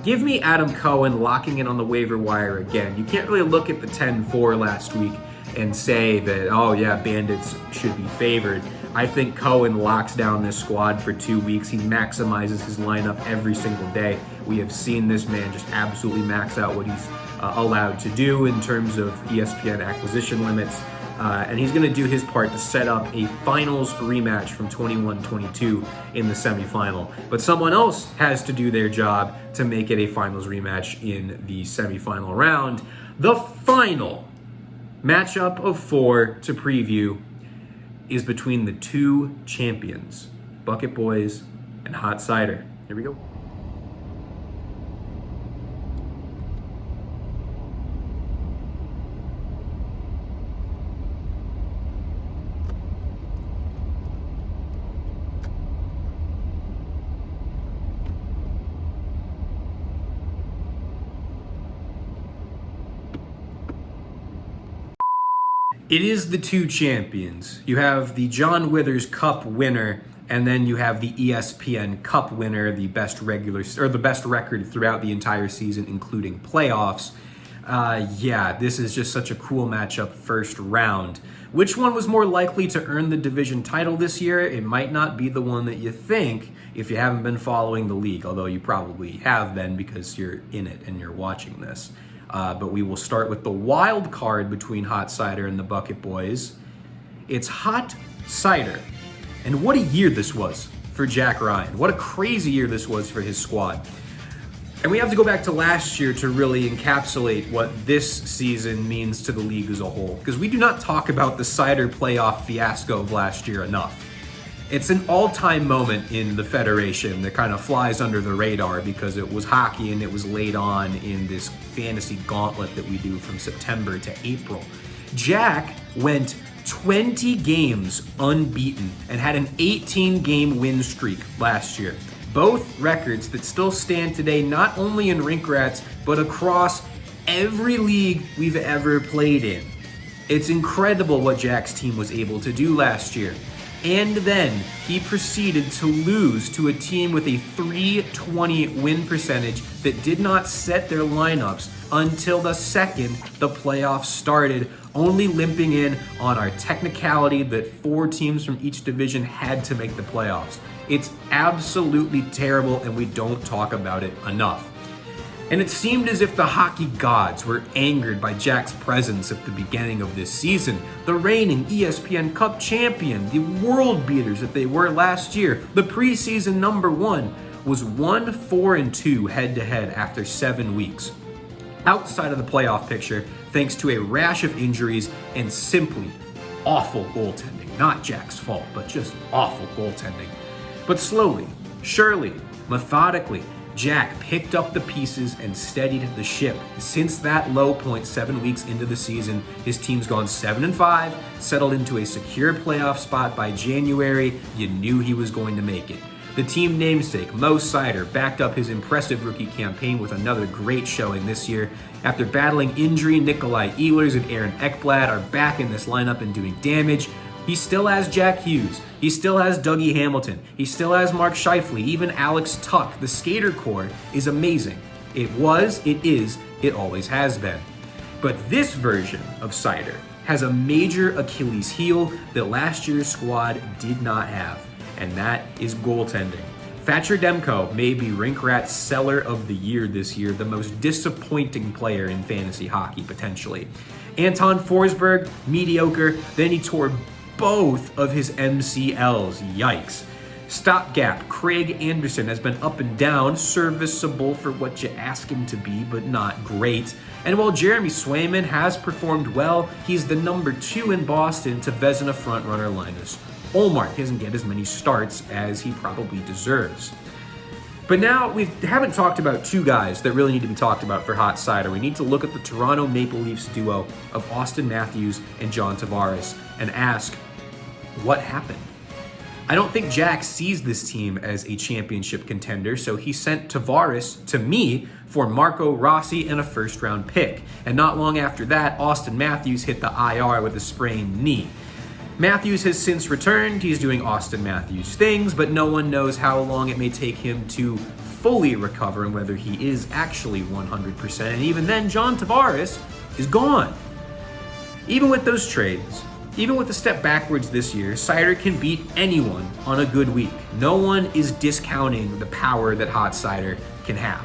Give me Adam Cohen locking in on the waiver wire again. You can't really look at the 10-4 last week and say that, oh yeah, Bandits should be favored. I think Cohen locks down this squad for 2 weeks. He maximizes his lineup every single day. We have seen this man just absolutely max out what he's allowed to do in terms of ESPN acquisition limits. And he's going to do his part to set up a finals rematch from 21-22 in the semifinal. But someone else has to do their job to make it a finals rematch in the semifinal round. The final matchup of 4 to preview is between the 2 champions, Bucket Boys and Hot Seider. Here we go. It is the 2 champions. You have the John Withers Cup winner, and then you have the ESPN Cup winner, the best record throughout the entire season, including playoffs. Yeah, this is just such a cool matchup first round. Which one was more likely to earn the division title this year? It might not be the one that you think if you haven't been following the league, although you probably have been because you're in it and you're watching this. But we will start with the wild card between Hot Seider and the Bucket Boys. It's Hot Seider. And what a year this was for Jack Ryan. What a crazy year this was for his squad. And we have to go back to last year to really encapsulate what this season means to the league as a whole. Because we do not talk about the Seider playoff fiasco of last year enough. It's an all-time moment in the Federation that kind of flies under the radar because it was hockey and it was laid on in this fantasy gauntlet that we do from September to April. Jack went 20 games unbeaten and had an 18-game win streak last year. Both records that still stand today, not only in Rink Rats, but across every league we've ever played in. It's incredible what Jack's team was able to do last year. And then he proceeded to lose to a team with a .320 win percentage that did not set their lineups until the second the playoffs started, only limping in on our technicality that 4 teams from each division had to make the playoffs. It's absolutely terrible, and we don't talk about it enough. And it seemed as if the hockey gods were angered by Jack's presence at the beginning of this season. The reigning ESPN Cup champion, the world beaters that they were last year, the preseason #1, was 1-4-2 head-to-head after 7 weeks. Outside of the playoff picture, thanks to a rash of injuries and simply awful goaltending. Not Jack's fault, but just awful goaltending. But slowly, surely, methodically, Jack picked up the pieces and steadied the ship. Since that low point 7 weeks into the season, his team's gone 7-5, settled into a secure playoff spot by January. You knew he was going to make it. The team namesake, Mo Seider, backed up his impressive rookie campaign with another great showing this year. After battling injury, Nikolai Ehlers and Aaron Ekblad are back in this lineup and doing damage. He still has Jack Hughes. He still has Dougie Hamilton. He still has Mark Scheifele, even Alex Tuck. The skater core is amazing. It was, it is, it always has been. But this version of Seider has a major Achilles heel that last year's squad did not have, and that is goaltending. Thatcher Demko may be Rink Rat's seller of the year this year, the most disappointing player in fantasy hockey, potentially. Anton Forsberg, mediocre, then he tore both of his MCLs. Yikes. Stopgap, Craig Anderson has been up and down, serviceable for what you ask him to be, but not great. And while Jeremy Swayman has performed well, he's the #2 in Boston to Vezina frontrunner Linus Ullmark. He doesn't get as many starts as he probably deserves. But now we haven't talked about 2 guys that really need to be talked about for Hot Cider. We need to look at the Toronto Maple Leafs duo of Austin Matthews and John Tavares and ask, what happened? I don't think Jack sees this team as a championship contender, so he sent Tavares to me for Marco Rossi and a first-round pick. And not long after that, Austin Matthews hit the IR with a sprained knee. Matthews has since returned. He's doing Austin Matthews things, but no one knows how long it may take him to fully recover and whether he is actually 100%. And even then, John Tavares is gone. Even with those trades, even with a step backwards this year, Seider can beat anyone on a good week. No one is discounting the power that Hot Cider can have.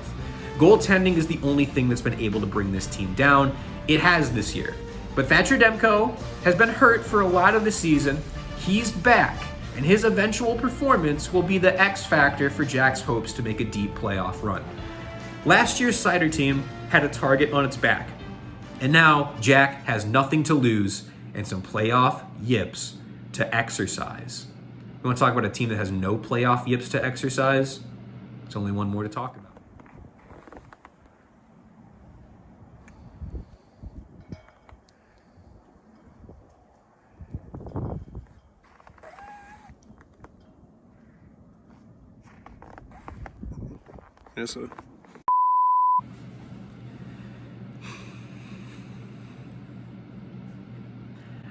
Goaltending is the only thing that's been able to bring this team down. It has this year. But Thatcher Demko has been hurt for a lot of the season. He's back, and his eventual performance will be the X factor for Jack's hopes to make a deep playoff run. Last year's Seider team had a target on its back, and now Jack has nothing to lose and some playoff yips to exercise. We want to talk about a team that has no playoff yips to exercise? There's only one more to talk about. Yes, sir.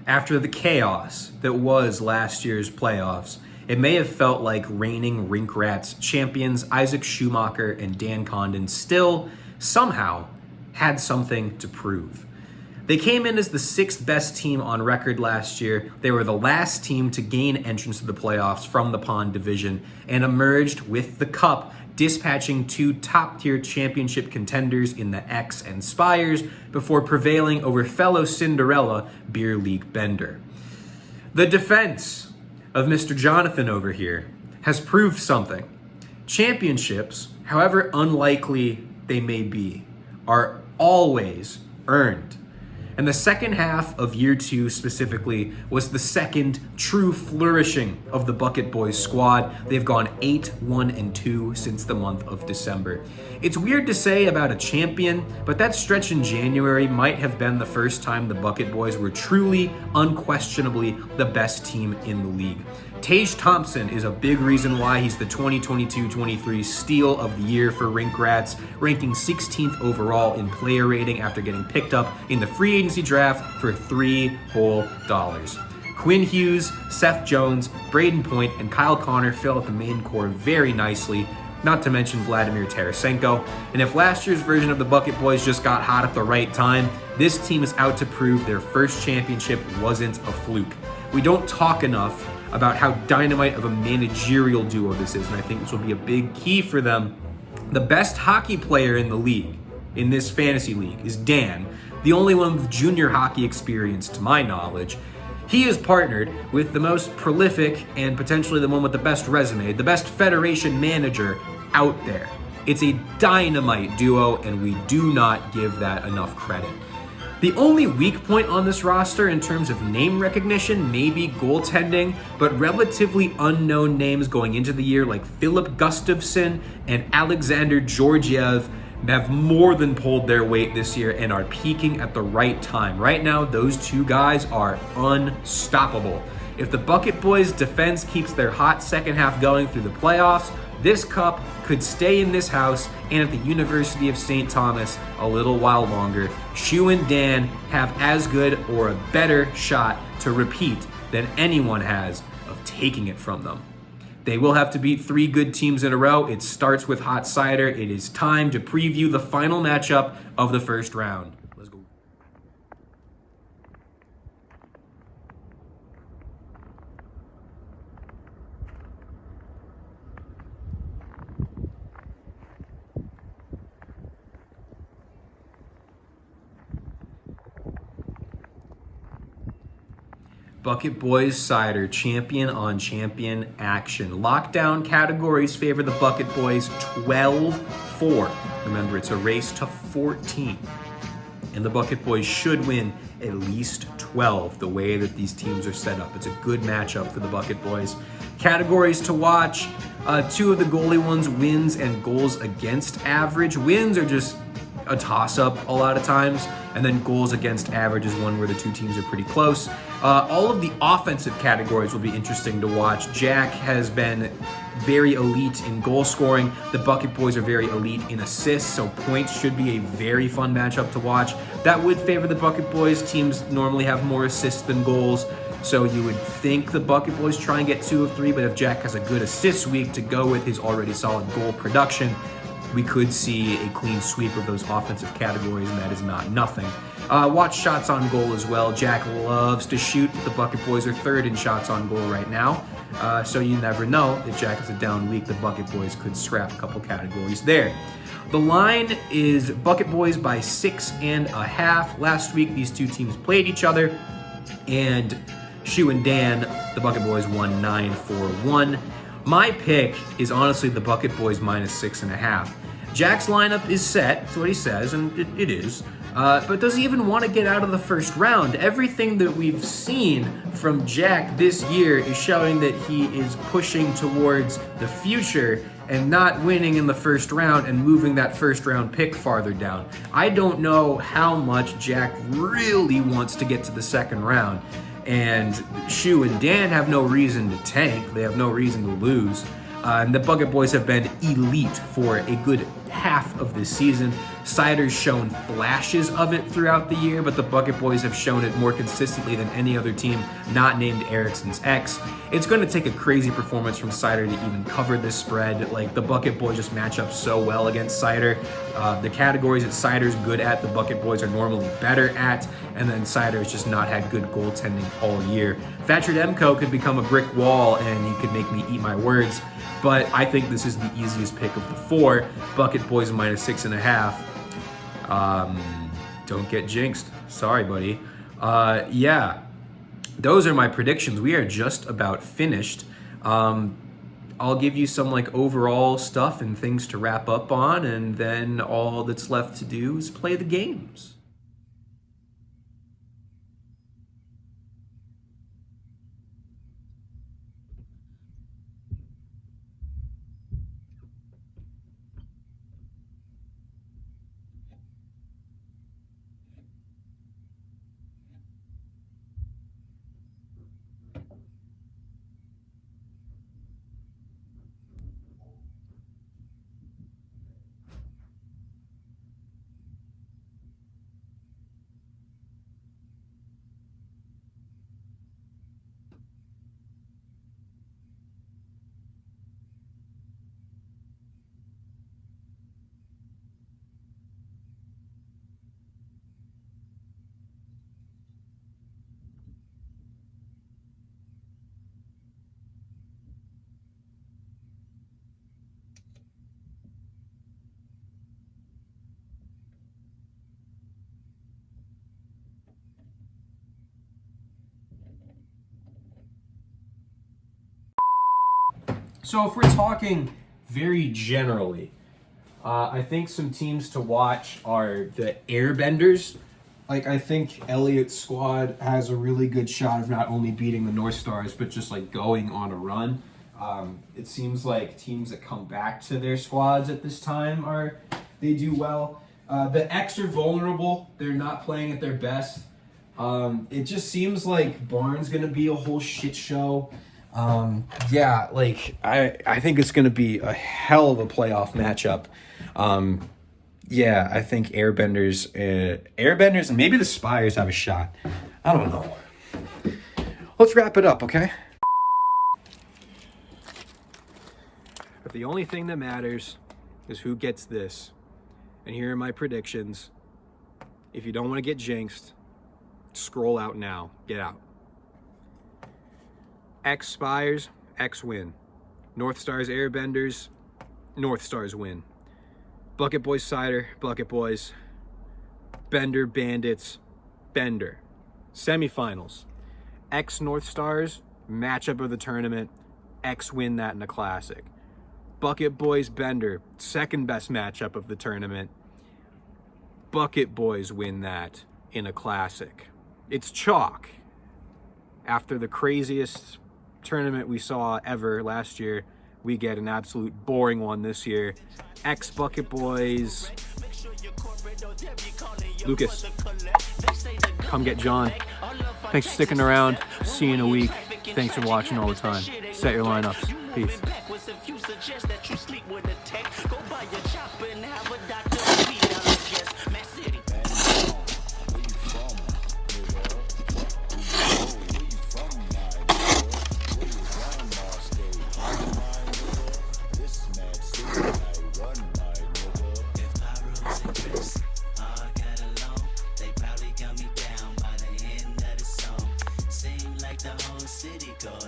After the chaos that was last year's playoffs, it may have felt like reigning Rink Rats champions Isaac Schumacher and Dan Condon still, somehow, had something to prove. They came in as the 6th best team on record last year. They were the last team to gain entrance to the playoffs from the Pond Division and emerged with the cup, dispatching 2 top-tier championship contenders in the X and Spires before prevailing over fellow Cinderella Beer League Bender. The defense of Mr. Jonathan over here has proved something. Championships, however unlikely they may be, are always earned. And the second half of year 2 specifically was the second true flourishing of the Bucket Boys squad. They've gone 8-1-2 since the month of December. It's weird to say about a champion, but that stretch in January might have been the first time the Bucket Boys were truly, unquestionably the best team in the league. Tage Thompson is a big reason why he's the 2022-23 Steal of the Year for Rink Rats, ranking 16th overall in player rating after getting picked up in the free agency draft for $3 whole. Quinn Hughes, Seth Jones, Braden Point, and Kyle Connor fill out the main core very nicely, not to mention Vladimir Tarasenko. And if last year's version of the Bucket Boys just got hot at the right time, this team is out to prove their first championship wasn't a fluke. We don't talk enough about how dynamite of a managerial duo this is, and I think this will be a big key for them. The best hockey player in the league, in this fantasy league, is Dan, the only one with junior hockey experience to my knowledge. He is partnered with the most prolific and potentially the one with the best resume, the best Federation manager out there. It's a dynamite duo, and we do not give that enough credit. The only weak point on this roster in terms of name recognition may be goaltending, but relatively unknown names going into the year like Philip Gustafsson and Alexander Georgiev have more than pulled their weight this year and are peaking at the right time. Right now, those two guys are unstoppable. If the Bucket Boys defense keeps their hot second half going through the playoffs, this cup could stay in this house and at the University of St. Thomas a little while longer. Shu and Dan have as good or a better shot to repeat than anyone has of taking it from them. They will have to beat 3 good teams in a row. It starts with Hot Seider. It is time to preview the final matchup of the first round. Let's go. Bucket Boys Seider, champion on champion action. Lockdown categories favor the Bucket Boys 12-4. Remember, it's a race to 14. And the Bucket Boys should win at least 12 the way that these teams are set up. It's a good matchup for the Bucket Boys. Categories to watch. 2 of the goalie ones, wins and goals against average. Wins are just a toss-up a lot of times, and then goals against average is one where the 2 teams are pretty close. All of the offensive categories will be interesting to watch. Jack has been very elite in goal scoring. The Bucket Boys are very elite in assists, so points should be a very fun matchup to watch. That would favor the Bucket Boys. Teams normally have more assists than goals, so you would think the Bucket Boys try and get 2 of 3, but if Jack has a good assist week to go with his already solid goal production, we could see a clean sweep of those offensive categories, and that is not nothing. Watch shots on goal as well. Jack loves to shoot, but the Bucket Boys are 3rd in shots on goal right now. So you never know. If Jack has a down week, the Bucket Boys could scrap a couple categories there. The line is Bucket Boys by 6.5. Last week, these 2 teams played each other, and Shu and Dan, the Bucket Boys, won 9-4-1. My pick is honestly the Bucket Boys minus 6.5. Jack's lineup is set, that's what he says, and it is. But does he even want to get out of the first round? Everything that we've seen from Jack this year is showing that he is pushing towards the future and not winning in the first round and moving that first round pick farther down. I don't know how much Jack really wants to get to the second round. And Shu and Dan have no reason to tank. They have no reason to lose. And the Bucket Boys have been elite for a good half of this season. Seider's shown flashes of it throughout the year, but the Bucket Boys have shown it more consistently than any other team not named Eriksson's ex. It's going to take a crazy performance from Seider to even cover this spread. Like, the Bucket Boys just match up so well against Seider. The categories that Seider's good at, the Bucket Boys are normally better at, and then Seider's just not had good goaltending all year. Thatcher Demko could become a brick wall, and he could make me eat my words, but I think this is the easiest pick of the 4. Bucket Boys minus 6.5. Don't get jinxed. Sorry, buddy. Yeah, those are my predictions. We are just about finished. I'll give you some like overall stuff and things to wrap up on, and then all that's left to do is play the games. So if we're talking very generally, I think some teams to watch are the Airbenders. Like, I think Elliott's squad has a really good shot of not only beating the North Stars, but just like going on a run. It seems like teams that come back to their squads at this time they do well. The X are vulnerable. They're not playing at their best. It just seems like Barnes gonna be a whole shit show. Yeah, like I think it's gonna be a hell of a playoff matchup. Yeah, I think Airbenders, and maybe the Spires have a shot. I don't know. Let's wrap it up, okay? But the only thing that matters is who gets this. And here are my predictions. If you don't want to get jinxed, scroll out now. Get out. X Spires, X win. North Stars Airbenders, North Stars win. Bucket Boys Seider, Bucket Boys. Bender Bandits, Bender. Semifinals. X North Stars, matchup of the tournament. X win that in the Classic. Bucket Boys Bender, second best matchup of the tournament. Bucket Boys win that in a Classic. It's chalk. After the craziest tournament we saw ever last year, we get an absolute boring one this year. X Bucket Boys. Lucas, come get John. Thanks for sticking around. See you in a week. Thanks for watching all the time. Set your lineups. Peace.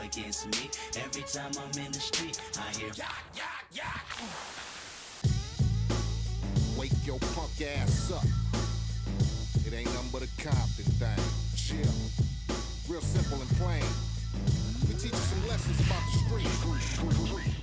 Against me. Every time I'm in the street, I hear wake your punk ass up. It ain't nothing but a Compton thing. Chill. Real simple and plain. We teach you some lessons about the street.